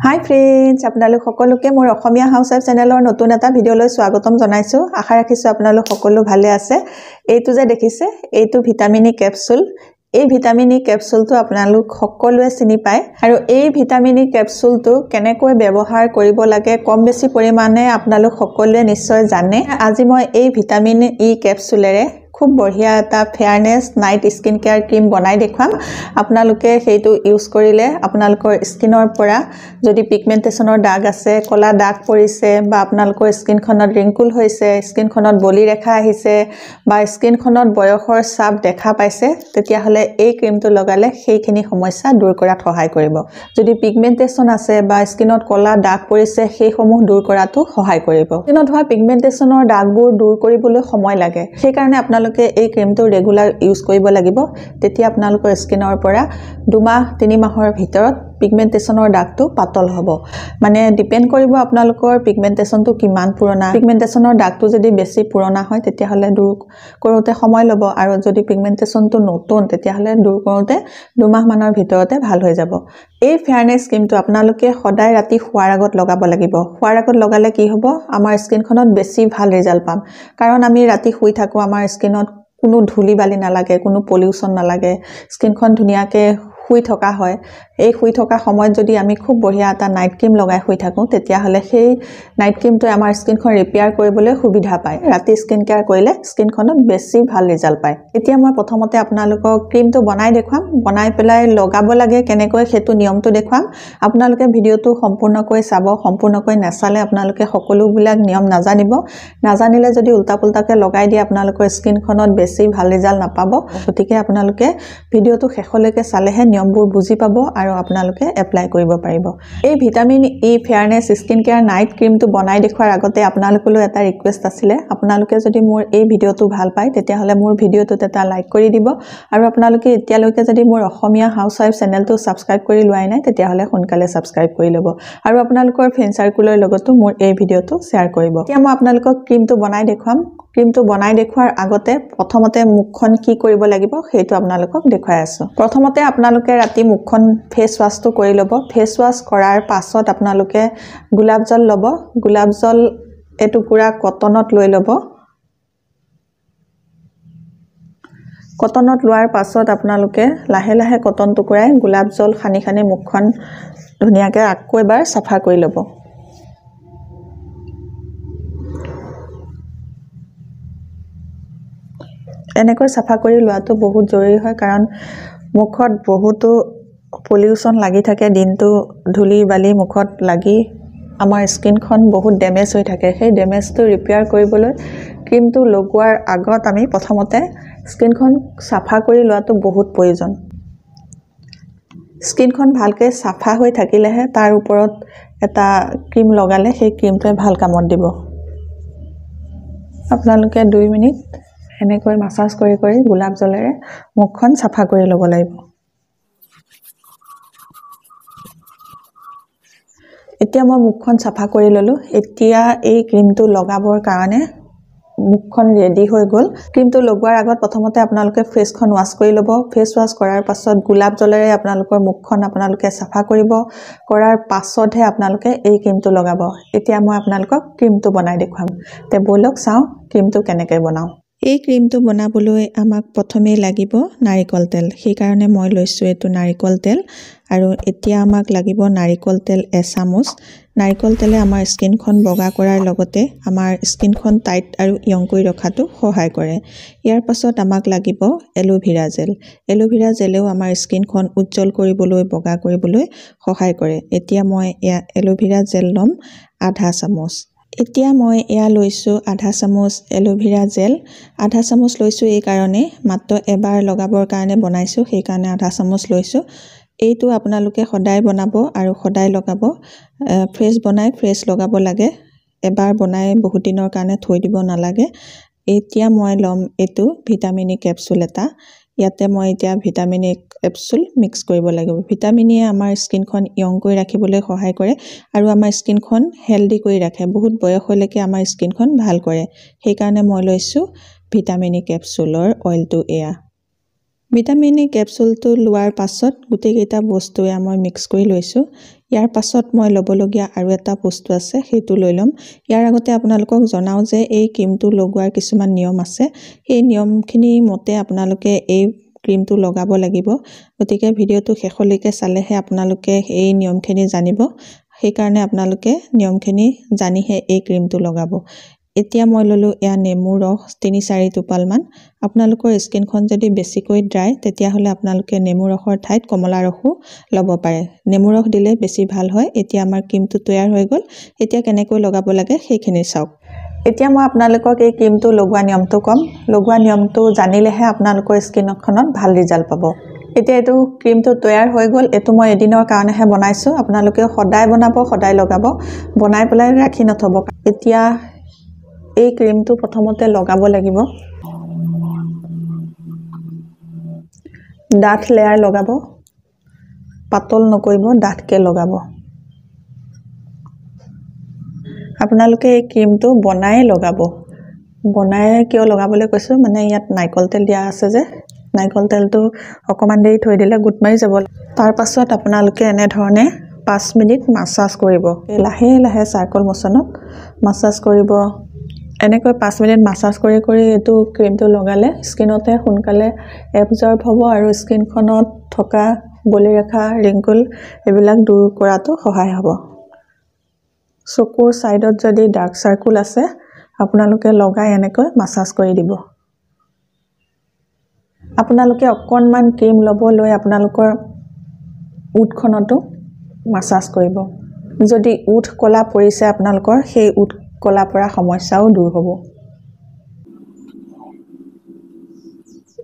হাই friends, আপোনালোক সকলোকে মোৰ অসমীয়া হাউচৱাইফ চেনেলৰ নতুন এটা ভিডিঅ'লৈ স্বাগতম জনাইছোঁ। আশা ৰাখিছোঁ আপোনালোক সকলো ভালে আছে। এইটো যে দেখিছে, এইটো ভিটামিন ই কেপচুল। এই ভিটামিন ই কেপচুলটো আপোনালোক সকলোৱে চিনি পায় আৰু এই ভিটামিন ই কেপচুলটো কেনেকৈ ব্যৱহাৰ কৰিব লাগে কম বেছি পৰিমাণে আপোনালোক সকলোৱে নিশ্চয় জানে। আজি মই এই ভিটামিন ই কেপচুলেৰে খুব বঢ়িয়া এটা fairness night skin care cream বনাই দেখুৱাম। আপোনালোকে সেইটো ইউজ কৰিলে আপোনালোকৰ স্কিনৰ পৰা যদি পিগমেণ্টেশ্যনৰ দাগ আছে, কলা দাগ পৰিছে বা আপোনালোকৰ স্কিনখনত ৰিংকুল হৈছে, স্কিনখনত বলি ৰেখা আহিছে বা স্কিনখনত বয়সৰ ছাপ দেখা পাইছে, তেতিয়াহ'লে এই ক্ৰীমটো লগালে সেইখিনি সমস্যা দূৰ কৰাত সহায় কৰিব। যদি পিগমেণ্টেশ্যন আছে বা স্কিনত কলা দাগ পৰিছে, সেইসমূহ দূৰ কৰাতো সহায় কৰিব। স্কিনত হোৱা পিগমেণ্টেশ্যনৰ দাগবোৰ দূৰ কৰিবলৈ সময় লাগে। সেইকাৰণে আপোনালোকে এই ক্ৰীমটো ৰেগুলাৰ ইউজ কৰিব লাগিব। তেতিয়া আপোনালোকৰ স্কিনৰ পৰা 2 মাহ 3 মাহৰ ভিতৰত পিগমেণ্টেশ্যনৰ দাগটো পাতল হ'ব। মানে ডিপেণ্ড কৰিব আপোনালোকৰ পিগমেণ্টেশ্যনটো কিমান পুৰণা। পিগমেণ্টেশ্যনৰ দাগটো যদি বেছি পুৰণা হয় তেতিয়াহ'লে দূৰ কৰোঁতে সময় ল'ব, আৰু যদি পিগমেণ্টেশ্যনটো নতুন তেতিয়াহ'লে দূৰ কৰোঁতে 2 মাহমানৰ ভিতৰতে ভাল হৈ যাব। এই ফেয়াৰনেছ ক্ৰীমটো আপোনালোকে সদায় ৰাতি শোৱাৰ আগত লগাব লাগিব। শোৱাৰ আগত লগালে কি হ'ব, আমাৰ স্কিনখনত বেছি ভাল ৰিজাল্ট পাম। কাৰণ আমি ৰাতি শুই থাকোঁ, আমাৰ স্কিনত কোনো ধূলি বালি নালাগে, কোনো পলিউশ্যন নালাগে, স্কিনখন ধুনীয়াকৈ শুই থকা হয়। এই শুই থকা সময়ত যদি আমি খুব বঢ়িয়া এটা নাইট ক্ৰীম লগাই শুই থাকোঁ, তেতিয়াহ'লে সেই নাইট ক্ৰীমটোৱে আমাৰ স্কিনখন ৰিপেয়াৰ কৰিবলৈ সুবিধা পায়। ৰাতি স্কিন কেয়াৰ কৰিলে স্কিনখনত বেছি ভাল ৰিজাল্ট পায়। এতিয়া মই প্ৰথমতে আপোনালোকক ক্ৰীমটো বনাই দেখুৱাম। বনাই পেলাই লগাব লাগে কেনেকৈ সেইটো নিয়মটো দেখুৱাম। আপোনালোকে ভিডিঅ'টো সম্পূৰ্ণকৈ চাব। সম্পূৰ্ণকৈ নাচালে আপোনালোকে সকলোবিলাক নিয়ম নাজানিব। নাজানিলে যদি উল্টা পুল্টাকৈ লগাই দিয়ে আপোনালোকৰ স্কিনখনত বেছি ভাল ৰিজাল্ট নাপাব। গতিকে আপোনালোকে ভিডিঅ'টো শেষলৈকে চালেহে নিয়মবোৰ বুজি পাব আৰু আপোনালোকে এপ্লাই কৰিব পাৰিব। এই vitamin E fairness skin care night ক্ৰীমটো বনাই দেখুৱাৰ আগতে আপোনালোকলৈ এটা ৰিকুৱেষ্ট আছিলে। আপোনালোকে যদি মোৰ এই ভিডিঅ'টো ভাল পায় তেতিয়াহ'লে মোৰ ভিডিঅ'টোত এটা লাইক কৰি দিব, আৰু আপোনালোকে এতিয়ালৈকে যদি মোৰ অসমীয়া হাউচৱাইফ চেনেলটো ছাবস্ক্ৰাইব কৰি লোৱাই নাই তেতিয়াহ'লে সোনকালে ছাবস্ক্ৰাইব কৰি ল'ব, আৰু আপোনালোকৰ ফ্ৰেণ্ড চাৰ্কুলৰ লগতো মোৰ এই ভিডিঅ'টো শ্বেয়াৰ কৰিব। এতিয়া মই আপোনালোকক ক্ৰীমটো বনাই দেখুৱাম। ক্ৰীমটো বনাই দেখুৱাৰ আগতে প্ৰথমতে মুখখন কি কৰিব লাগিব সেইটো আপোনালোকক দেখুৱাই আছোঁ। প্ৰথমতে আপোনালোকে ৰাতি মুখখন ফেচ ৱাছটো কৰি ল'ব। ফেচ ৱাছ কৰাৰ পাছত আপোনালোকে গোলাপ জল ল'ব। গোলাপ জল এটুকুৰা কটনত লৈ ল'ব। কটনত লোৱাৰ পাছত আপোনালোকে লাহে লাহে কটন টুকুৰাই গোলাপ জল সানি সানি মুখখন ধুনীয়াকৈ আকৌ এবাৰ চাফা কৰি ল'ব। এনেকৈ চাফা কৰি লোৱাটো বহুত জৰুৰী হয়, কাৰণ মুখত বহুতো পলিউশ্যন লাগি থাকে। দিনটো ধূলি বালি মুখত লাগি আমাৰ স্কিনখন বহুত ডেমেজ হৈ থাকে। সেই ডেমেজটো ৰিপেয়াৰ কৰিবলৈ ক্ৰীমটো লগোৱাৰ আগত আমি প্ৰথমতে স্কিনখন চাফা কৰি লোৱাটো বহুত প্ৰয়োজন। স্কিনখন ভালকৈ চাফা হৈ থাকিলেহে তাৰ ওপৰত এটা ক্ৰীম লগালে সেই ক্ৰীমটোৱে ভাল কামত দিব। আপোনালোকে 2 মিনিট এনেকৈ মাছাজ কৰি কৰি গোলাপ জলেৰে মুখখন চাফা কৰি ল'ব লাগিব। এতিয়া মই মুখখন চাফা কৰি ল'লোঁ। এতিয়া এই ক্ৰীমটো লগাবৰ কাৰণে মুখখন ৰেডি হৈ গ'ল। ক্ৰীমটো লগোৱাৰ আগত প্ৰথমতে আপোনালোকে ফেচখন ৱাছ কৰি ল'ব। ফেচ ৱাছ কৰাৰ পাছত গোলাপ জলেৰে আপোনালোকৰ মুখখন আপোনালোকে চাফা কৰিব। কৰাৰ পাছতহে আপোনালোকে এই ক্ৰীমটো লগাব। এতিয়া মই আপোনালোকক ক্ৰীমটো বনাই দেখুৱাম। তে ব'লক চাওঁ ক্ৰীমটো কেনেকৈ বনাওঁ। এই ক্ৰীমটো বনাবলৈ আমাক প্ৰথমেই লাগিব নাৰিকল তেল। সেইকাৰণে মই লৈছোঁ এইটো নাৰিকল তেল, আৰু এতিয়া আমাক লাগিব নাৰিকল তেল 1 চামুচ। নাৰিকল তেলে আমাৰ স্কিনখন বগা কৰাৰ লগতে আমাৰ স্কিনখন টাইট আৰু য়ং কৰি ৰখাটো সহায় কৰে। ইয়াৰ পাছত আমাক লাগিব এল'ভেৰা জেল। এল'ভেৰা জেলেও আমাৰ স্কিনখন উজ্জ্বল কৰিবলৈ, বগা কৰিবলৈ সহায় কৰে। এতিয়া মই এল'ভেৰা জেল ল'ম 1/2 চামুচ। এতিয়া মই লৈছোঁ 1/2 চামুচ এল'ভেৰা জেল। 1/2 চামুচ লৈছোঁ এই কাৰণে, মাত্ৰ এবাৰ লগাবৰ কাৰণে বনাইছোঁ, সেইকাৰণে 1/2 চামুচ লৈছোঁ। এইটো আপোনালোকে সদায় বনাব আৰু সদায় লগাব। ফ্ৰেছ বনাই ফ্ৰেছ লগাব লাগে। এবাৰ বনাই বহুত দিনৰ কাৰণে থৈ দিব নালাগে। এতিয়া মই ল'ম এইটো ভিটামিন ই কেপচুল এটা। ইয়াতে মই এতিয়া ভিটামিন ই কেপচুল মিক্স কৰিব লাগিব। ভিটামিন ইয়ে আমাৰ স্কিনখন য়ং কৰি ৰাখিবলৈ সহায় কৰে আৰু আমাৰ স্কিনখন হেল্ডি কৰি ৰাখে। বহুত বয়সলৈকে আমাৰ স্কিনখন ভাল কৰে। সেইকাৰণে মই লৈছোঁ ভিটামিন ই কেপচুলৰ অইলটো এয়া। ভিটামিন ই কেপচুলটো লোৱাৰ পাছত গোটেইকেইটা বস্তুৱে মই মিক্স কৰি লৈছোঁ। ইয়াৰ পাছত মই ল'বলগীয়া আৰু এটা বস্তু আছে, সেইটো লৈ ল'ম। ইয়াৰ আগতে আপোনালোকক জনাওঁ যে এই ক্ৰীমটো লগোৱাৰ কিছুমান নিয়ম আছে। সেই নিয়মখিনি মতে আপোনালোকে এই ক্ৰীমটো লগাব লাগিব। গতিকে ভিডিঅ'টো শেষলৈকে চালেহে আপোনালোকে এই নিয়মখিনি জানিব। সেইকাৰণে আপোনালোকে নিয়মখিনি জানিহে এই ক্ৰীমটো লগাব। এতিয়া মই ল'লোঁ এয়া নেমু ৰস ৩-৪ টোপালমান। আপোনালোকৰ স্কিনখন যদি বেছিকৈ ড্ৰাই তেতিয়াহ'লে আপোনালোকে নেমু ৰসৰ ঠাইত কমলা ৰসো ল'ব পাৰে। নেমু ৰস দিলে বেছি ভাল হয়। এতিয়া আমাৰ ক্ৰীমটো তৈয়াৰ হৈ গ'ল। এতিয়া কেনেকৈ লগাব লাগে সেইখিনি চাওক। এতিয়া মই আপোনালোকক এই ক্ৰীমটো লগোৱা নিয়মটো ক'ম। লগোৱা নিয়মটো জানিলেহে আপোনালোকৰ স্কিনখনত ভাল ৰিজাল্ট পাব। এতিয়া এইটো ক্ৰীমটো তৈয়াৰ হৈ গ'ল। এইটো মই এদিনৰ কাৰণেহে বনাইছোঁ। আপোনালোকে সদায় বনাব, সদায় লগাব, বনাই পেলাই ৰাখি নথ'ব। এতিয়া এই ক্ৰীমটো প্ৰথমতে লগাব লাগিব। ডাঠ লেয়াৰ লগাব, পাতল নকৰিব, ডাঠকৈ লগাব। আপোনালোকে এই ক্ৰীমটো বনাই লগাব। বনাই কিয় লগাবলৈ কৈছোঁ, মানে ইয়াত নাৰিকল তেল দিয়া আছে যে, নাৰিকল তেলটো অকণমান দেৰি থৈ দিলে গোট মাৰি যাব। তাৰ পাছত আপোনালোকে এনেধৰণে 5 মিনিট মাছাজ কৰিব। লাহে লাহে চাৰ্কল মোচনত মাছাজ কৰিব। এনেকৈ 5 মিনিট মাছাজ কৰি কৰি এইটো ক্ৰীমটো লগালে স্কিনতে সোনকালে এবজৰ্ব হ'ব আৰু স্কিনখনত থকা বলিৰেখা, ৰিংকুল এইবিলাক দূৰ কৰাটো সহায় হ'ব। চকুৰ ছাইডত যদি ডাৰ্ক চাৰ্কুল আছে আপোনালোকে লগাই এনেকৈ মাছাজ কৰি দিব। আপোনালোকে অকণমান ক্ৰীম ল'ব, লৈ আপোনালোকৰ ওঠখনতো মাছাজ কৰিব। যদি ওঠ ক'লা পৰিছে আপোনালোকৰ, সেই ওঠ ক'লা পৰা সমস্যাও দূৰ হ'ব।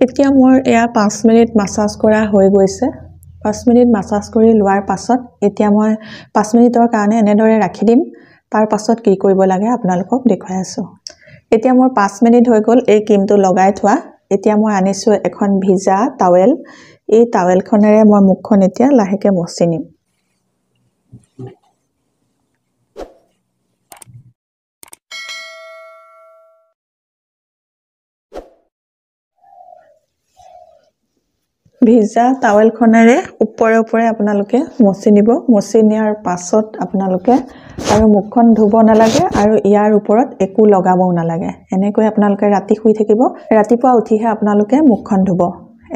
এতিয়া মোৰ এয়া 5 মিনিট মাছাজ কৰা হৈ গৈছে। 5 মিনিট মাছাজ কৰি লোৱাৰ পাছত এতিয়া মই 5 মিনিটৰ কাৰণে এনেদৰে ৰাখি দিম। তাৰ পাছত কি কৰিব লাগে আপোনালোকক দেখুৱাই আছোঁ। এতিয়া মোৰ 5 মিনিট হৈ গ'ল এই ক্ৰীমটো লগাই থোৱা। এতিয়া মই আনিছোঁ এখন ভিজা টাৱেল। এই টাৱেলখনেৰে মই মুখখন এতিয়া লাহেকৈ মচি নিম। ভিজা টাৱেলখনেৰে ওপৰে ওপৰে আপোনালোকে মচি নিব। মচি নিয়াৰ পাছত আপোনালোকে আৰু মুখখন ধুব নালাগে আৰু ইয়াৰ ওপৰত একো লগাবও নালাগে। এনেকৈ আপোনালোকে ৰাতি শুই থাকিব। ৰাতিপুৱা উঠিহে আপোনালোকে মুখখন ধুব।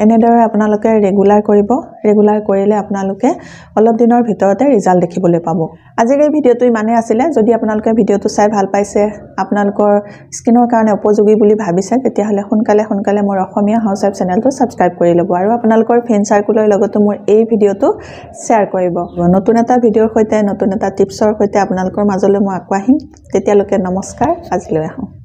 এনেদৰে আপোনালোকে ৰেগুলাৰ কৰিব। ৰেগুলাৰ কৰিলে আপোনালোকে অলপ দিনৰ ভিতৰতে ৰিজাল্ট দেখিবলৈ পাব। আজিৰ এই ভিডিঅ'টো ইমানেই আছিলে। যদি আপোনালোকে ভিডিঅ'টো চাই ভাল পাইছে, আপোনালোকৰ স্কিনৰ কাৰণে উপযোগী বুলি ভাবিছে, তেতিয়াহ'লে সোনকালে মোৰ অসমীয়া হাউচৱাইফ চেনেলটো ছাবস্ক্ৰাইব কৰি ল'ব আৰু আপোনালোকৰ ফ্ৰেণ্ড চাৰ্কুলৰ লগতো মোৰ এই ভিডিঅ'টো শ্বেয়াৰ কৰিব। নতুন এটা ভিডিঅ'ৰ সৈতে, নতুন এটা টিপছৰ সৈতে আপোনালোকৰ মাজলৈ মই আকৌ আহিম। তেতিয়ালৈকে নমস্কাৰ, আজিলৈ আহোঁ।